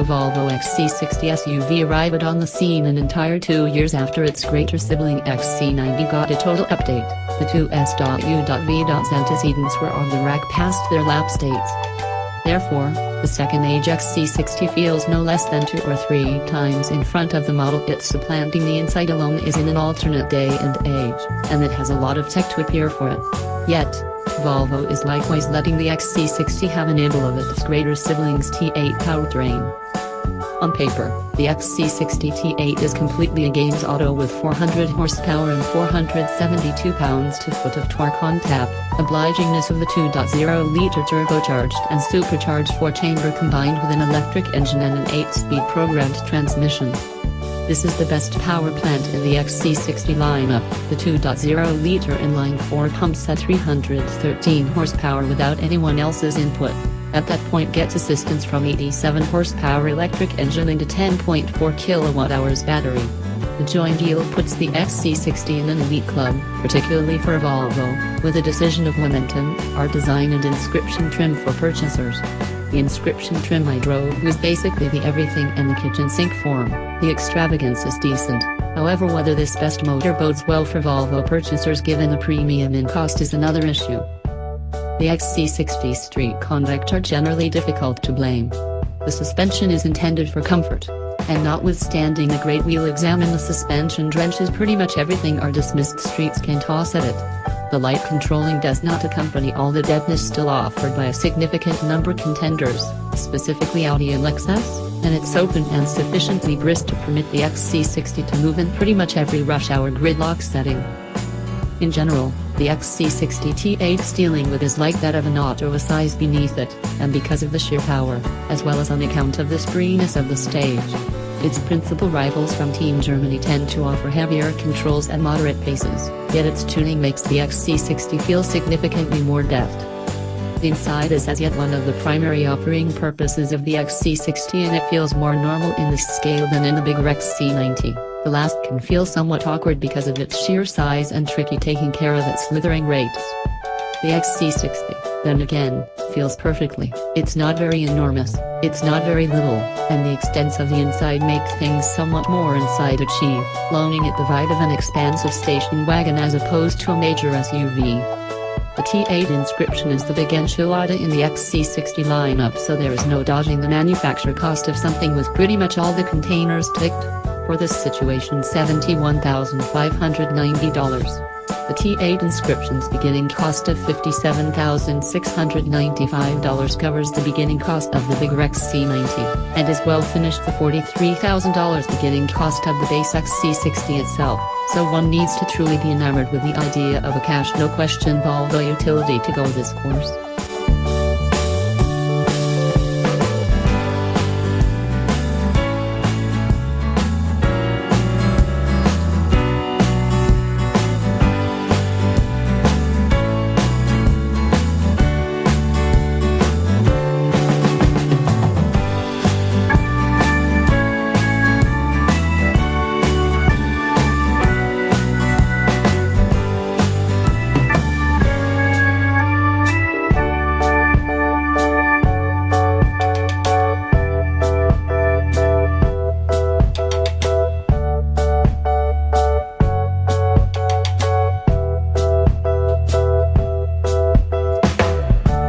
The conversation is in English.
Volvo XC60 SUV arrived on the scene an entire 2 years after its greater sibling XC90 got a total update. The two S.U.V.Z antecedents were on the rack past their lap dates. Therefore, the second-age XC60 feels no less than 2 or 3 times in front of the model it's supplanting. The inside alone is in an alternate day and age, and it has a lot of tech to appear for it. Yet, Volvo is likewise letting the XC60 have a nibble of its greater sibling's T8 powertrain. On paper, the XC60 T8 is completely a games auto with 400 horsepower and 472 pounds-to-foot of torque on tap, obligingness of the 2.0-liter turbocharged and supercharged 4-chamber combined with an electric engine and an 8-speed programmed transmission. This is the best power plant in the XC60 lineup. The 2.0-liter inline-4 pumps at 313 horsepower without anyone else's input. At that point gets assistance from 87 horsepower electric engine and a 10.4 kWh battery. The joint deal puts the XC60 in an elite club, particularly for Volvo, with a decision of momentum, art design and inscription trim for purchasers. The inscription trim I drove was basically the everything and the kitchen sink form. The extravagance is decent, however whether this best motor bodes well for Volvo purchasers given the premium in cost is another issue. The XC60 street conduct are generally difficult to blame. The suspension is intended for comfort, and notwithstanding a great wheel exam in the suspension drenches pretty much everything are dismissed streets can toss at it. The light controlling does not accompany all the deadness still offered by a significant number of contenders, specifically Audi and Lexus, and it's open and sufficiently brisk to permit the XC60 to move in pretty much every rush hour gridlock setting. In general, the XC60 T8's dealing with is like that of an auto a size beneath it, and because of the sheer power, as well as on account of the spryness of the stage. Its principal rivals from Team Germany tend to offer heavier controls and moderate paces, yet its tuning makes the XC60 feel significantly more deft. The inside is as yet one of the primary offering purposes of the XC60 and it feels more normal in this scale than in the bigger XC90. The last can feel somewhat awkward because of its sheer size and tricky taking care of its slithering rates. The XC60, then again, feels perfectly. It's not very enormous, it's not very little, and the extents of the inside make things somewhat more inside achieve, loaning it the vibe of an expansive station wagon as opposed to a major SUV. The T8 inscription is the big enchilada in the XC60 lineup, so there is no dodging the manufacture cost of something with pretty much all the containers ticked. For this situation $71,590. The T8 inscription's beginning cost of $57,695 covers the beginning cost of the bigger XC90, and is well finished the $43,000 beginning cost of the base XC60 itself, so one needs to truly be enamored with the idea of a cash no question Volvo utility to go this course.